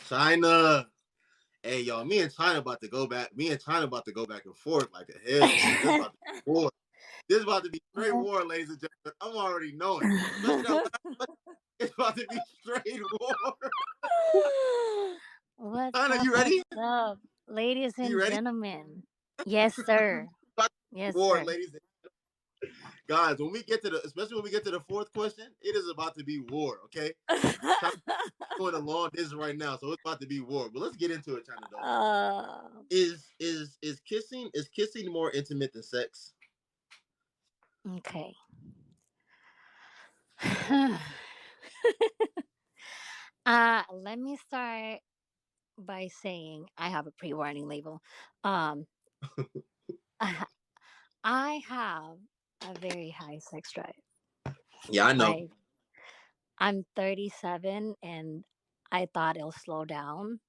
China. Hey, y'all, me and China about to go back. Me and China about to go back and forth like a hell, man. This about to be war. This is about to be straight war, ladies and gentlemen. I'm already knowing. Especially that last question. It's about to be straight war. What's China, up? you ready? What's up, ladies You and ready? gentlemen? Yes, sir. About to be Yes, war, sir. ladies and guys. When we get to the, especially when we get to the fourth question, it is about to be war. Okay, China doing a long distance right now, so it's about to be war. But let's get into it, China. Though, uh, is kissing more intimate than sex? okay. Let me start by saying I have a pre-warning label. Um, I I have a very high sex drive. Yeah, I know. Like I'm 37 and I thought it'll slow down.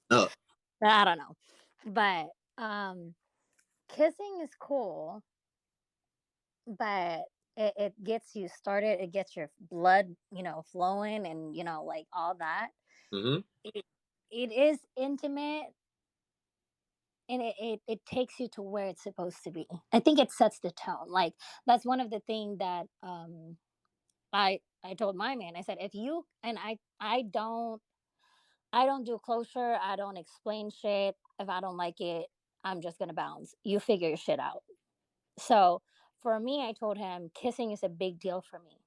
No. I don't know. But kissing is cool, but it gets you started. It gets your blood, flowing and, like all that. Mm-hmm. It, it is intimate and it takes you to where it's supposed to be. I think it sets the tone. Like that's one of the things that I told my man. I said, if you and I don't do closure, I don't explain shit. If I don't like it, I'm just gonna bounce. You figure your shit out. So for me, I told him kissing is a big deal for me.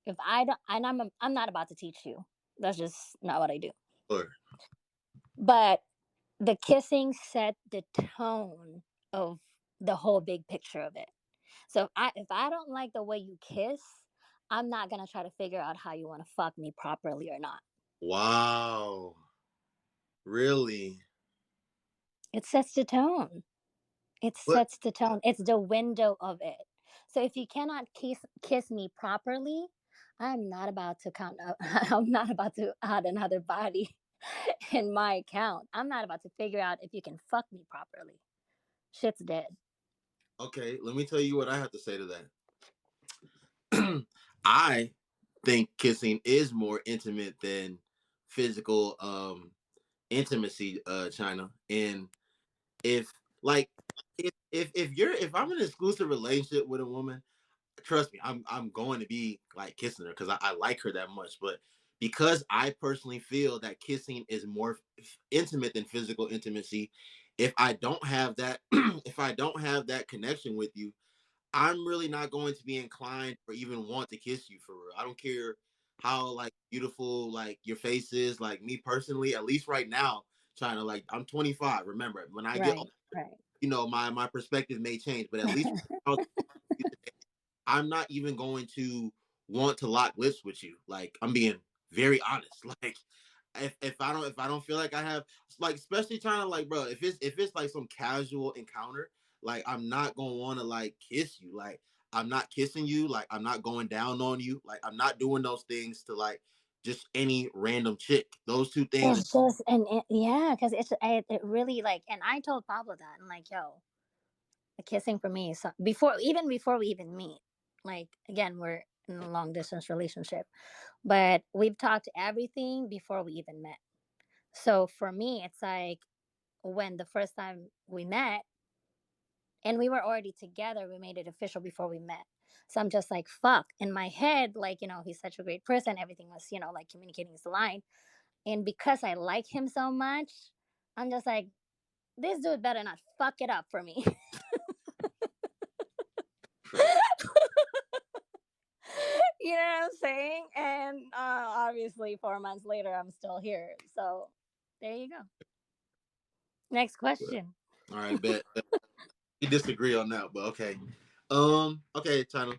If I don't, and I'm not about to teach you. That's just not what I do. Sure. But the kissing set the tone of the whole big picture of it. So if I don't like the way you kiss, I'm not gonna try to figure out how you want to fuck me properly or not. Wow. Really? It sets the tone. It But sets the tone. It's the window of it. So if you cannot kiss me properly, I'm not about to count up. I'm not about to add another body in my account. I'm not about to figure out if you can fuck me properly. Shit's dead. okay, let me tell you what I have to say to that. I think kissing is more intimate than physical intimacy, China. And if like if I'm in an exclusive relationship with a woman, trust me, I'm going to be like kissing her because I like her that much. But because I personally feel that kissing is more intimate than physical intimacy, if I don't have that, if I don't have that connection with you, I'm really not going to be inclined or even want to kiss you for real. I don't care how like beautiful like your face is. Like me personally, at least right now, China, like I'm 25. Remember, when I get older, Right, right. my perspective may change, but at least right now, I'm not even going to want to lock lips with you. Like I'm being very honest. Like if I don't feel like I have like especially trying to like bro if it's like some casual encounter like I'm not gonna want to like kiss you like I'm not kissing you like I'm not going down on you like I'm not doing those things to like just any random chick. Those two things. It's just yeah, because it really like, and I told Pablo that I'm like, yo, the kissing for me. So before we even meet, like again, we're in a long distance relationship, but we've talked everything before we even met. So for me, it's like when the first time we met and we were already together, we made it official before we met. So I'm just like, fuck. In my head, like, he's such a great person. Everything was, like communicating is aligned. And because I like him so much, I'm just like, this dude better not fuck it up for me. You know what I'm saying? And obviously, 4 months later, I'm still here. So there you go. Next question. All right, bet. We disagree on that, but okay. Okay, China.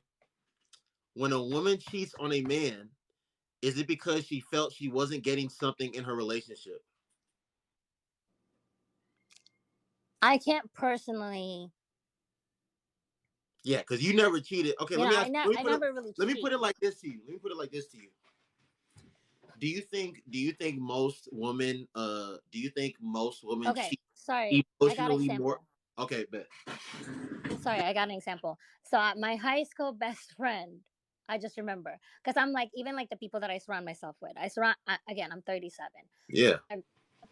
When a woman cheats on a man, is it because she felt she wasn't getting something in her relationship? I can't personally, Yeah, because you never cheated. Okay, let me ask. Let me I put it. never really Let me put cheat. it like this to you. Let me put it like this to you. Do you think most women Okay, cheat sorry. I got an emotionally more? example. Okay, bet. Sorry, I got an example. So my high school best friend. I just remember because I'm like, even like the people that I surround myself with. Again, I'm 37. So Yeah.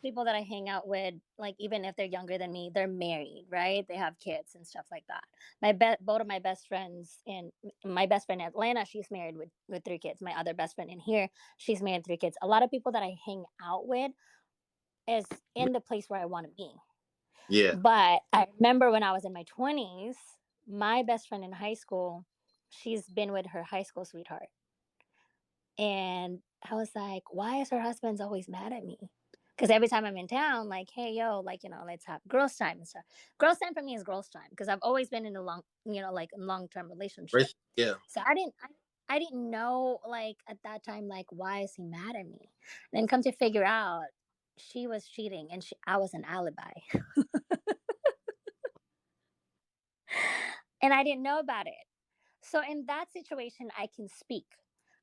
people that I hang out with, like even if they're younger than me, they're married, right? They have kids and stuff like that. Both of my best friends, and my best friend in Atlanta, she's married with 3 kids. My other best friend in here, she's married with 3 kids. A lot of people that I hang out with is in the place where I want to be. Yeah. But I remember when I was in my 20s, my best friend in high school, she's been with her high school sweetheart. And I was like, why is her husband's always mad at me? Because every time I'm in town, like, hey, yo, like, let's have girls' time and stuff. Girls' time for me is girls' time because I've always been in a like long-term relationship. Yeah. So I didn't know, like, at that time, like, why is he mad at me? Then come to figure out, she was cheating and I was an alibi. And I didn't know about it. So in that situation, I can speak.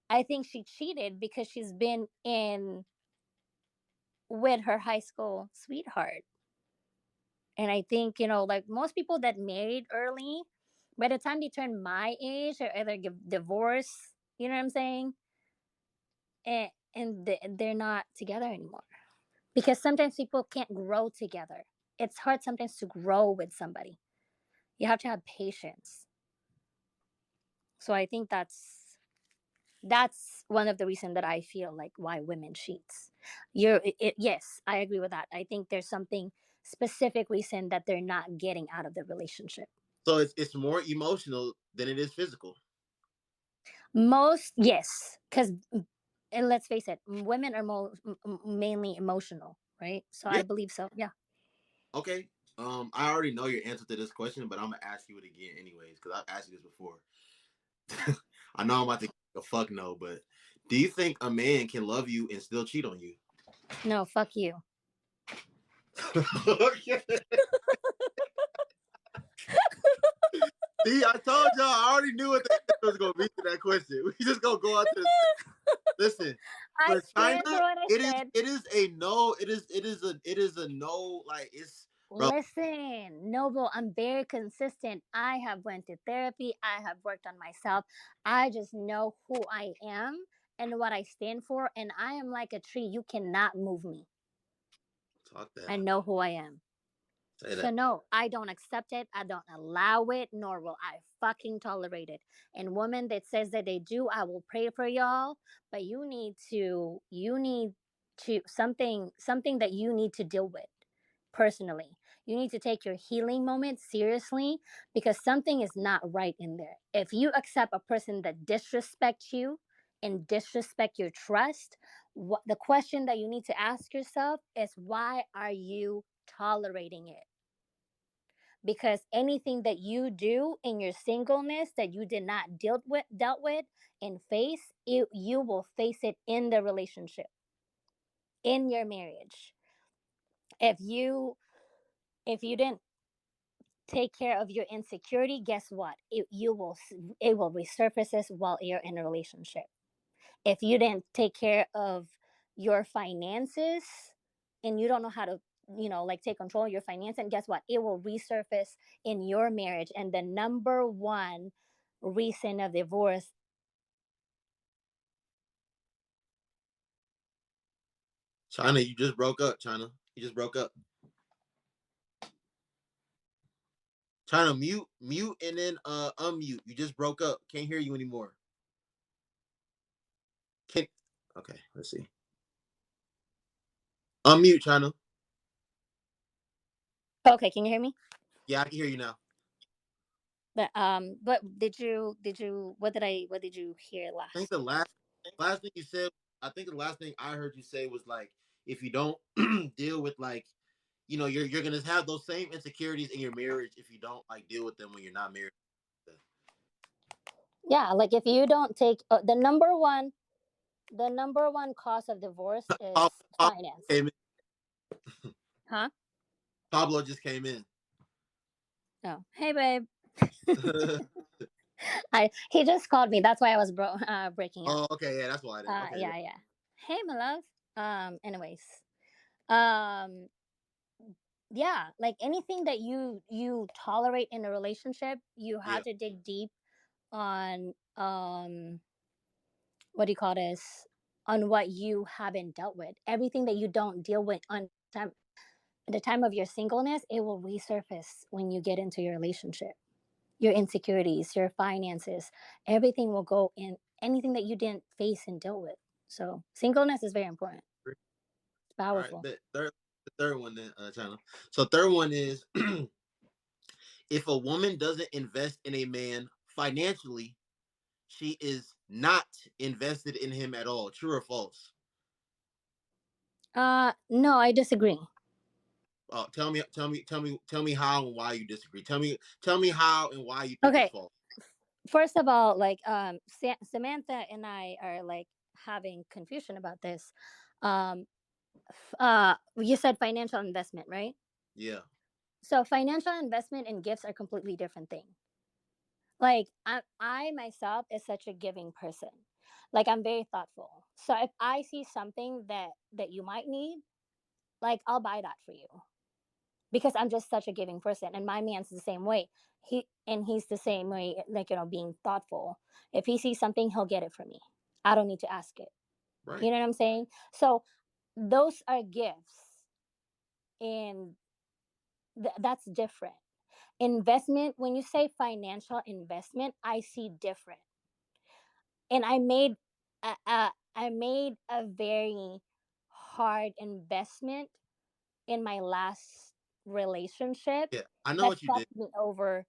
I think she cheated because she's been in with her high school sweetheart. And I think, like most people that married early, by the time they turn my age, or either get divorced, you know what I'm saying? And they're not together anymore. Because sometimes people can't grow together. It's hard sometimes to grow with somebody. You have to have patience. So I think that's one of the reasons that I feel like why women cheats. Yes, I agree with that. I think there's something specific reason that they're not getting out of the relationship. So it's more emotional than it is physical. Most, yes, because, and let's face it, women are mainly emotional, right? So I Yeah. believe so. Yeah. Okay. I already know your answer to this question, but I'm gonna ask you it again anyways because I've asked you this before. I know I'm about to get a fuck no, but do you think a man can love you and still cheat on you? No, fuck you. Okay. See, I told y'all. I already knew what the answer was gonna be to that question. We just gonna go out to the listen. I For China, stand for what I said. it is a no. It is a no. Like it's bro. Listen, Noble, I'm very consistent. I have went to therapy. I have worked on myself. I just know who I am and what I stand for. And I am like a tree. You cannot move me. Talk that. I know who I am. Say So that. no, I don't accept it. I don't allow it, nor will I fucking tolerate it. And women that says that they do, I will pray for y'all. But you need to something that you need to deal with personally. You need to take your healing moment seriously because something is not right in there. If you accept a person that disrespects you and disrespect your trust, the question that you need to ask yourself is, why are you tolerating it? Because anything that you do in your singleness that you did not dealt with and face, you will face it in the relationship, in your marriage. If you didn't take care of your insecurity, guess what, it will resurface while you're in a relationship. If you didn't take care of your finances and you don't know how to, like take control of your finances, and guess what, it will resurface in your marriage. And the number one reason of divorce. China, you just broke up. China, you just broke up. China, mute, and then unmute. You just broke up. Can't hear you anymore. Can Okay. Let's see. Unmute, China. Okay, can you hear me? Yeah, I can hear you now. But did you what did you hear I think last? the last thing you said. I think the last thing I heard you say was like, if you don't deal with like, you're gonna have those same insecurities in your marriage if you don't like deal with them when you're not married. Yeah, like if you don't take the number one cause of divorce is Pablo finance. came in. Huh? Pablo just came in. Oh, hey babe. He just called me. That's why I was breaking up. Oh, okay, yeah, that's why then. Okay, yeah. Yeah. Hey, my love. Anyways, um, yeah, like anything that you tolerate in a relationship, you Yeah. have to dig deep on what do you call this, on what you haven't dealt with. Everything that you don't deal with on time, the time of your singleness, it will resurface when you get into your relationship. Your insecurities, your finances, everything will go in, anything that you didn't face and deal with. So singleness is very important. It's All right, powerful. the third one then, China. So third one is if a woman doesn't invest in a man financially, she is not invested in him at all. True or false? No, I disagree. Tell me how and why you disagree. Tell me how and why you think it's Okay, false. first of all, like Samantha and I are like having confusion about this. Um, you said financial investment, right? Yeah, So financial investment and gifts are completely different thing. Like I myself is such a giving person. Like I'm very thoughtful. So if I see something that you might need, like I'll buy that for you because I'm just such a giving person. And my man's the same way. He's the same way, like being thoughtful. If he sees something, he'll get it for me. I don't need to ask it. right. You know what I'm saying? So those are gifts, and that's different. Investment, when you say financial investment, I see different. And I made a very hard investment in my last relationship Yeah, I know that what you did. fucked me over,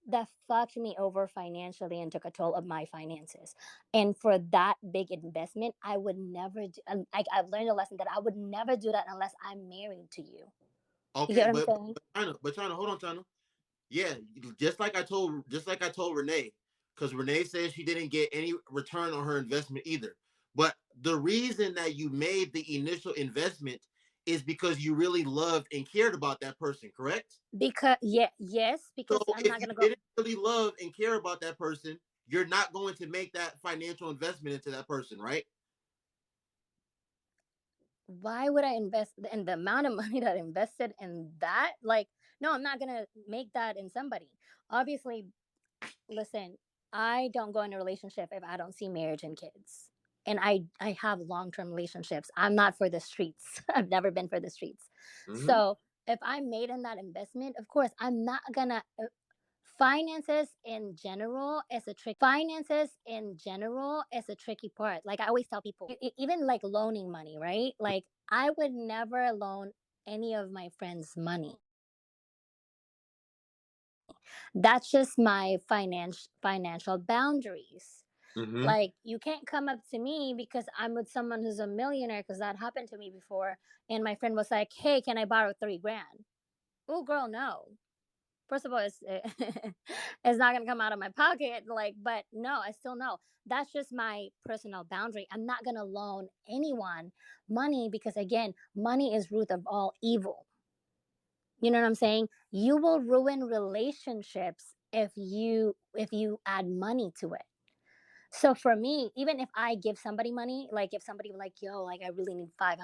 that fucked me over financially and took a toll of my finances. And for that big investment, I would never do, I've learned a lesson that I would never do that unless I'm married to you. You Okay, get what I'm saying? China, hold on, China. Yeah, just like I told Renee, because Renee said she didn't get any return on her investment either. But the reason that you made the initial investment is because you really loved and cared about that person, correct? Because yeah, yes, So because I'm if not you gonna go. didn't really love and care about that person, you're not going to make that financial investment into that person, right? Why would I invest in the amount of money that I invested in that? Like, no, I'm not gonna make that in somebody. Obviously, listen, I don't go in a relationship if I don't see marriage and kids. And I have long-term relationships. I'm not for the streets. I've never been for the streets. Mm-hmm. So if I made in that investment, of course, I'm not gonna finances in general is a tricky part. Like I always tell people, even like loaning money, right? Like I would never loan any of my friends money. That's just my financial boundaries. Mm-hmm. Like you can't come up to me because I'm with someone who's a millionaire, because that happened to me before, and my friend was like, hey, can I borrow 3 grand? Oh girl, no. First of all, it's not gonna come out of my pocket. Like, but no, I still know. That's just my personal boundary. I'm not gonna loan anyone money because again, money is root of all evil. You know what I'm saying? You will ruin relationships if you add money to it. So for me, even if I give somebody money, like if somebody like, yo, like I really need $500.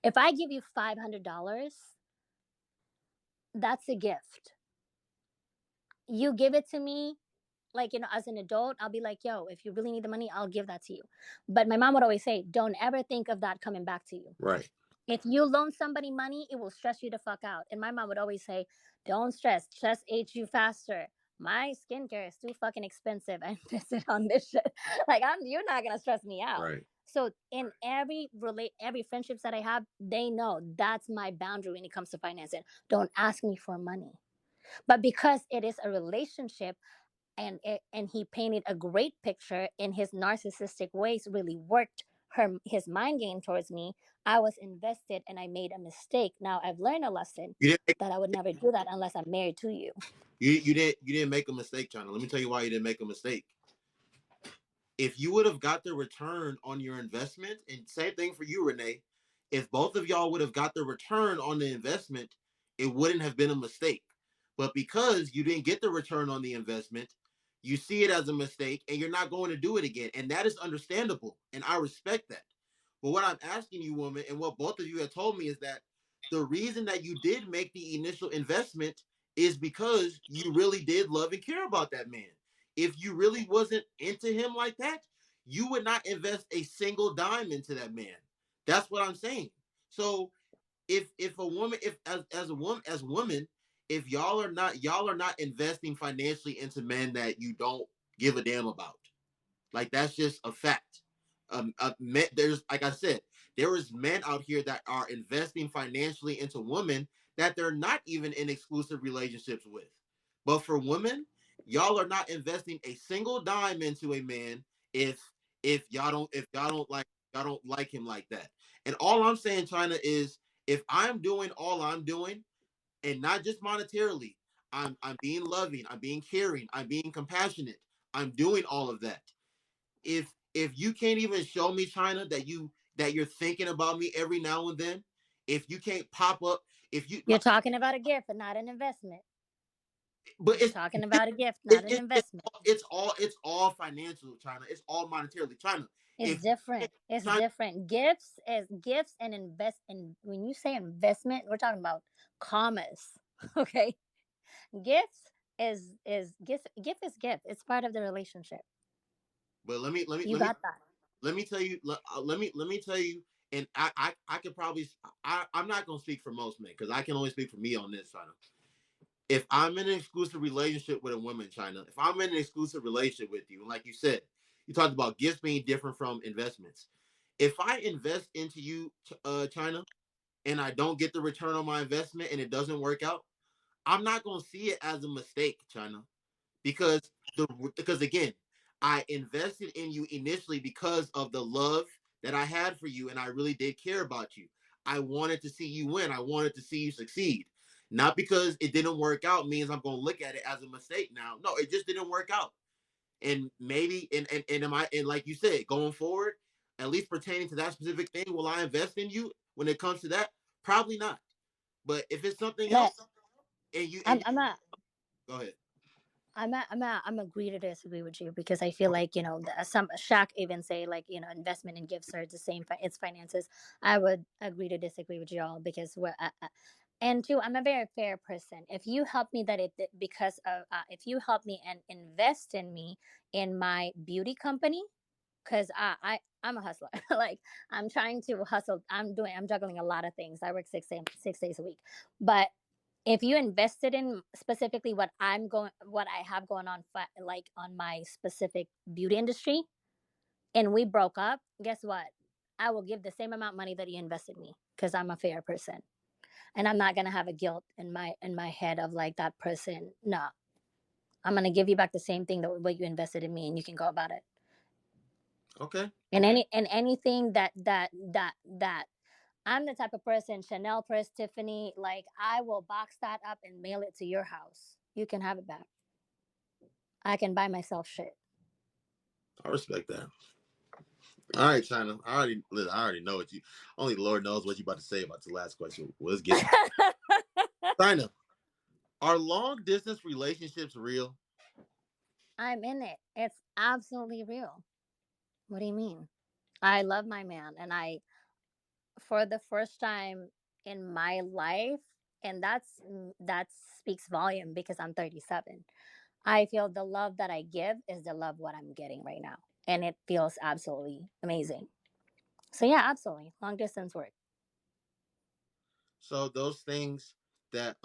If I give you $500, that's a gift. You give it to me, like as an adult, I'll be like, yo, if you really need the money, I'll give that to you. But my mom would always say, don't ever think of that coming back to you. Right. If you loan somebody money, it will stress you the fuck out. And my mom would always say, don't stress age you faster. My skincare is too fucking expensive. I invested on this shit. Like you're not gonna stress me out. Right. So in every friendships that I have, they know that's my boundary when it comes to financing. Don't ask me for money. But because it is a relationship, and he painted a great picture in his narcissistic ways, really worked his mind game towards me, I was invested and I made a mistake. Now I've learned a lesson You didn't make, that I would never do that unless I'm married to you. you didn't make a mistake, China. Let me tell you why you didn't make a mistake. If you would have got the return on your investment, and same thing for you, Renee, if both of y'all would have got the return on the investment, it wouldn't have been a mistake. But because you didn't get the return on the investment, you see it as a mistake and you're not going to do it again. And that is understandable. And I respect that. But what I'm asking you, woman, and what both of you have told me is that the reason that you did make the initial investment is because you really did love and care about that man. If you really wasn't into him like that, you would not invest a single dime into that man. That's what I'm saying. So if a woman, if as a woman, as women, if y'all are not investing financially into men that you don't give a damn about, like that's just a fact. There's, like I said, there is men out here that are investing financially into women that they're not even in exclusive relationships with. But for women, y'all are not investing a single dime into a man if y'all don't like him like that. And all I'm saying, China, is if I'm doing all I'm doing, and not just monetarily, I'm being loving, I'm being caring, I'm being compassionate, I'm doing all of that. If you can't even show me, China, that you're thinking about me every now and then, if you can't pop up, if you You're like, talking about a gift and not an investment. but You're talking about a gift, not an investment. it's all financial, China. It's all monetarily, China. It's If different. It's China, different. Gifts is gifts and invest. And when you say investment, we're talking about commas. Okay, gifts is gift. Gift is gift. It's part of the relationship. but You got that. let me tell you, let me tell you, and I could probably, I'm not gonna speak for most men because I can only speak for me on this, China. If I'm in an exclusive relationship with a woman, China, if I'm in an exclusive relationship with you, and like you said, you talked about gifts being different from investments. If I invest into you, China, and I don't get the return on my investment and it doesn't work out, I'm not gonna see it as a mistake, China, because because again, I invested in you initially because of the love that I had for you, and I really did care about you. I wanted to see you win. I wanted to see you succeed. Not because it didn't work out means I'm going to look at it as a mistake now. No, it just didn't work out. And maybe, and am I, and like you said, going forward, at least pertaining to that specific thing, will I invest in you when it comes to that? Probably not. But if it's something Look, else, and you, I'm not. go ahead. I'm agree to disagree with you because I feel like some Shaq even say like investment and gifts are the same. It's finances. I would agree to disagree with y'all because and two, I'm a very fair person. If you help me because of if you help me and invest in me in my beauty company, because I'm a hustler. Like I'm trying to hustle. I'm juggling a lot of things. I work 6 days a week, but if you invested in specifically what I have going on, like on my specific beauty industry, and we broke up, guess what? I will give the same amount of money that you invested in me because I'm a fair person, and I'm not gonna have a guilt in my head of like that person. No, I'm gonna give you back the same thing that what you invested in me, and you can go about it. Okay. And anything that I'm the type of person, Chanel purse, Tiffany, like I will box that up and mail it to your house. You can have it back. I can buy myself shit. I respect that. All right, China. I already know what you. Only Lord knows what you about to say about the last question. Well, let's get China. Are long distance relationships real? I'm in it. It's absolutely real. What do you mean? I love my man, and for the first time in my life, and that speaks volume because I'm 37. I feel the love that I give is the love what I'm getting right now, and it feels absolutely amazing. So yeah, absolutely, long distance work. So those things that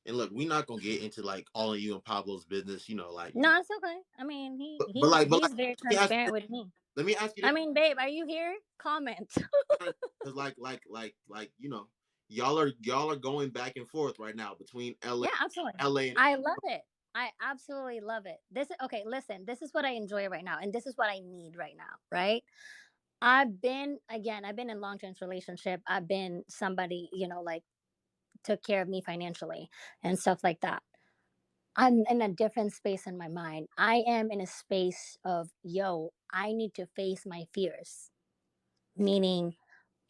and look, we're not gonna get into like all of you and Pablo's business, like No, it's okay. I mean, but like he's very let me ask transparent you with me. let me ask you I this mean, babe, are you here? Comment. because like y'all are going back and forth right now between Yeah, absolutely. LA and I love it. I absolutely love it. This is okay. Listen, this is what I enjoy right now, and this is what I need right now. Right? I've been in long term relationship. I've been somebody like took care of me financially and stuff like that. I'm in a different space in my mind. I am in a space of yo. I need to face my fears, meaning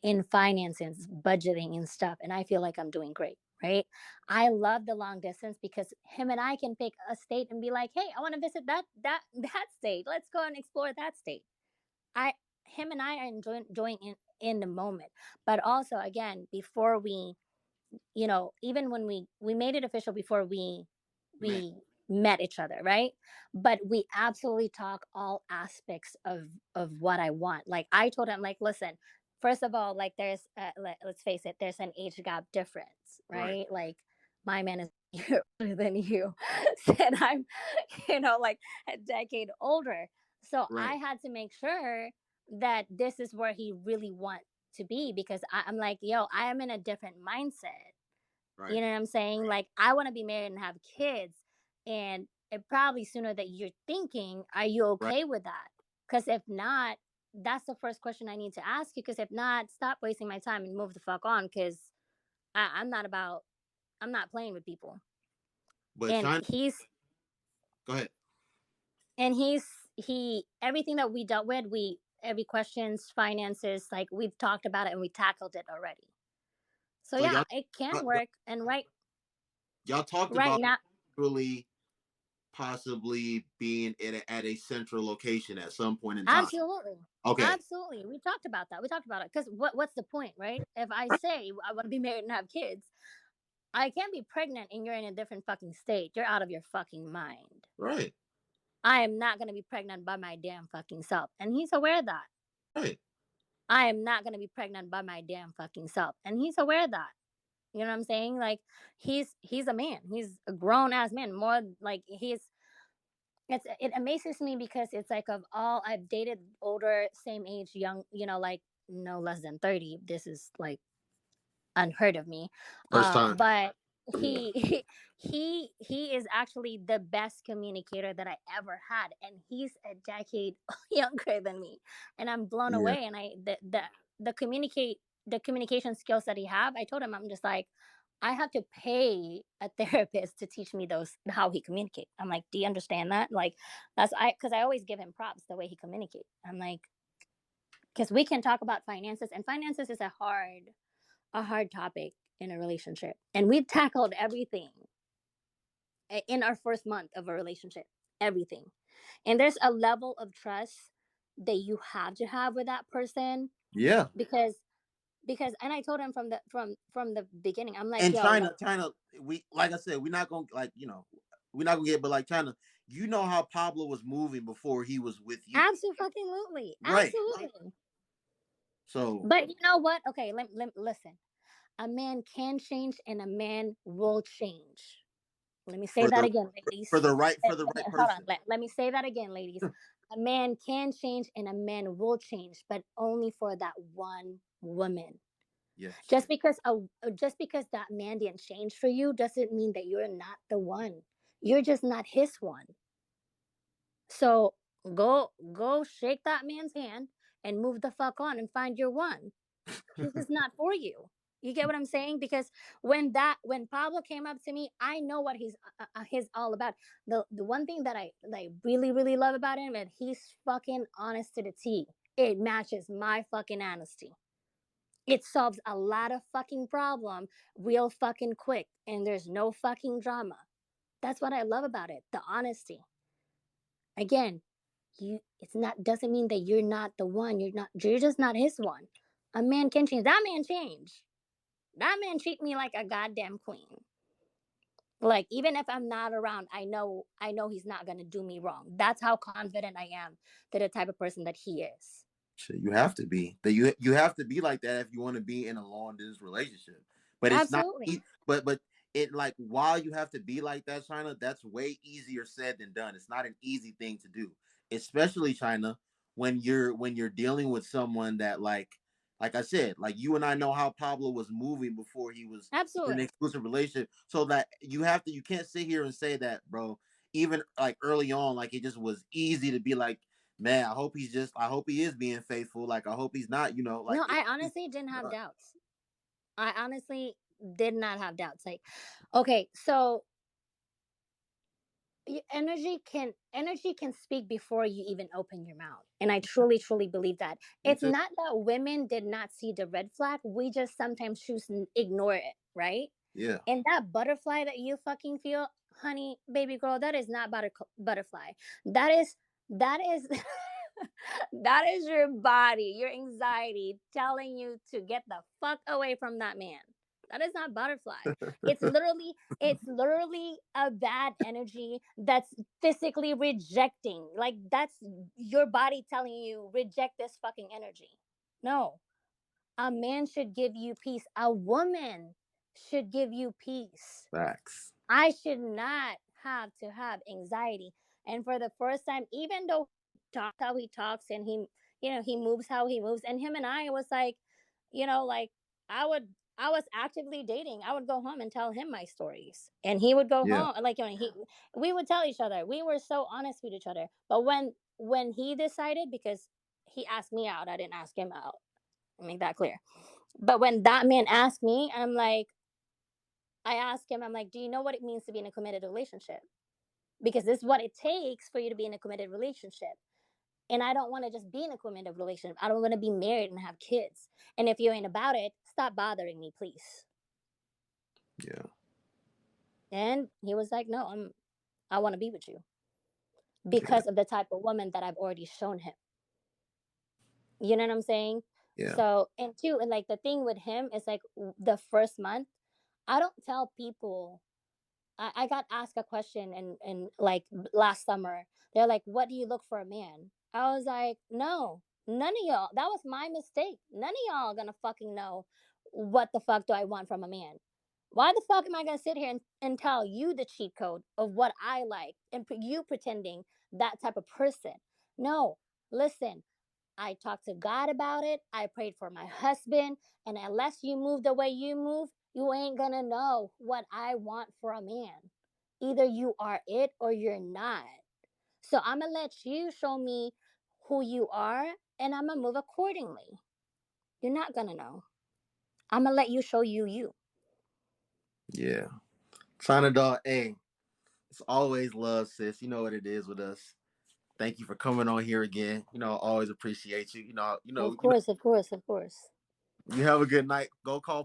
in finances, budgeting and stuff. And I feel like I'm doing great, right? I love the long distance because him and I can pick a state and be like, hey, I want to visit that state. Let's go and explore that state. I Him and I are enjoying in the moment. But also again, before we, even when we made it official before we man. we met each other, right? But we absolutely talk all aspects of what I want. Like I told him, like, listen, first of all, like there's let's face it, there's an age gap difference, Right. right? Like my man is a year older than you, and I'm, like a decade older. So I Right. had to make sure that this is where he really wants to be, because I'm like, yo, I am in a different mindset. You Right. know what I'm saying? Like, I want to be married and have kids. And it probably sooner that you're thinking, are you Right. okay with that? Because if not, that's the first question I need to ask you. Because if not, stop wasting my time and move the fuck on. Because I'm not about, I'm not playing with people. But And China, go ahead. everything that we dealt with, every questions, finances, like we've talked about it and we tackled it already. So So yeah, it can y'all work. And y'all talked right about now, really possibly being at a central location at some point in time. absolutely. Okay. Absolutely. We talked about that. We talked about it. Because what's the point, right? If I say I want to be married and have kids, I can't be pregnant and you're in a different fucking state. You're out of your fucking mind. Right. I am not going to be pregnant by my damn fucking self. And he's aware of that. Right. I am not going to be pregnant by my damn fucking self. And he's aware of that. You know what I'm saying? Like he's a man. He's a grown ass man. More like it amazes me because it's like of all I've dated older, same age, young, like no less than 30. This is like unheard of me. First time. But he he is actually the best communicator that I ever had, and he's a decade younger than me, and I'm blown Yeah. away. And the communication skills that he have, I told him, I'm just like, I have to pay a therapist to teach me those how he communicate. I'm like, do you understand that? Like because I always give him props the way he communicate. I'm like, because we can talk about finances, and finances is a hard topic in a relationship. And we've tackled everything in our first month of a relationship, everything. And there's a level of trust that you have to have with that person, Yeah. because and I told him from the beginning, I'm like, And yo, like, China, we like I said, we're not gonna we're not gonna get, but like China, you know how Pablo was moving before he was with you. absolutely, Right. absolutely. So But you know what? Okay, listen. A man can change and a man will change. Let me say for that the again, ladies. for the right Hold on. person. Let me say that again, ladies. A man can change and a man will change, but only for that one woman. Yes. Just because that man didn't change for you doesn't mean that you're not the one. You're just not his one. So go shake that man's hand and move the fuck on and find your one. This is not for you. You get what I'm saying? Because when Pablo came up to me, I know what he's all about. The one thing that I like really really love about him is he's fucking honest to the T. It matches my fucking honesty. It solves a lot of fucking problem real fucking quick, and there's no fucking drama. That's what I love about it. The honesty. Again, it's not doesn't mean that you're not the one. You're just not his one. A man can change. That man changed. That man treat me like a goddamn queen. Like even if I'm not around, I know he's not gonna do me wrong. That's how confident I am that the type of person that he is. Shit, you have to be that you have to be like that if you want to be in a long distance relationship. But it's not. Absolutely. But it like while you have to be like that, China, that's way easier said than done. It's not an easy thing to do, especially China when you're dealing with someone that like I said, like you and I know how Pablo was moving before he was in an Absolutely. exclusive relationship. So that you can't sit here and say that, bro. Even like early on, like it just was easy to be like, man, I hope he is being faithful. Like, I hope he's not, like, No, I honestly didn't have doubts. I honestly did not have doubts. Like, okay, so energy can speak before you even open your mouth, and I truly truly believe that. me It's too. not that women did not see the red flag, we just sometimes choose to ignore it, right? Yeah. And that butterfly that you fucking feel, honey, baby girl, that is not butterfly. That is that is your body, your anxiety telling you to get the fuck away from that man. That is not butterfly. It's literally a bad energy that's physically rejecting. Like that's your body telling you reject this fucking energy. No. A man should give you peace. A woman should give you peace. Facts. I should not have to have anxiety. And for the first time, even though he talks how he talks and he moves how he moves, and him and I was like, like I was actively dating. I would go home and tell him my stories, and he would go Yeah. home like we would tell each other. We were so honest with each other. But when he decided, because he asked me out, I didn't ask him out. I make that clear. But when that man asked me, I asked him, I'm like, do you know what it means to be in a committed relationship? Because this is what it takes for you to be in a committed relationship. And I don't want to just be in a committed relationship. I don't want to be married and have kids. And if you ain't about it, stop bothering me, please. Yeah. And he was like, no, I want to be with you because of the type of woman that I've already shown him. You know what I'm saying? Yeah. So, and two, and like the thing with him is like the first month, I don't tell people. I got asked a question and like last summer. They're like, "What do you look for a man?" I was like, "No, none of y'all. That was my mistake. None of y'all gonna fucking know what the fuck do I want from a man. Why the fuck am I gonna sit here and tell you the cheat code of what I like and you pretending that type of person? No, listen. I talked to God about it. I prayed for my husband. And unless you move the way you move, you ain't gonna know what I want for a man. Either you are it or you're not. So I'm gonna let you show me who you are and I'm gonna move accordingly. You're not gonna know. I'm gonna let you show you. Yeah. China Dog, hey, it's always love, sis. You know what it is with us. Thank you for coming on here again. I always appreciate you. Of course, of course, of course. You have a good night. Go call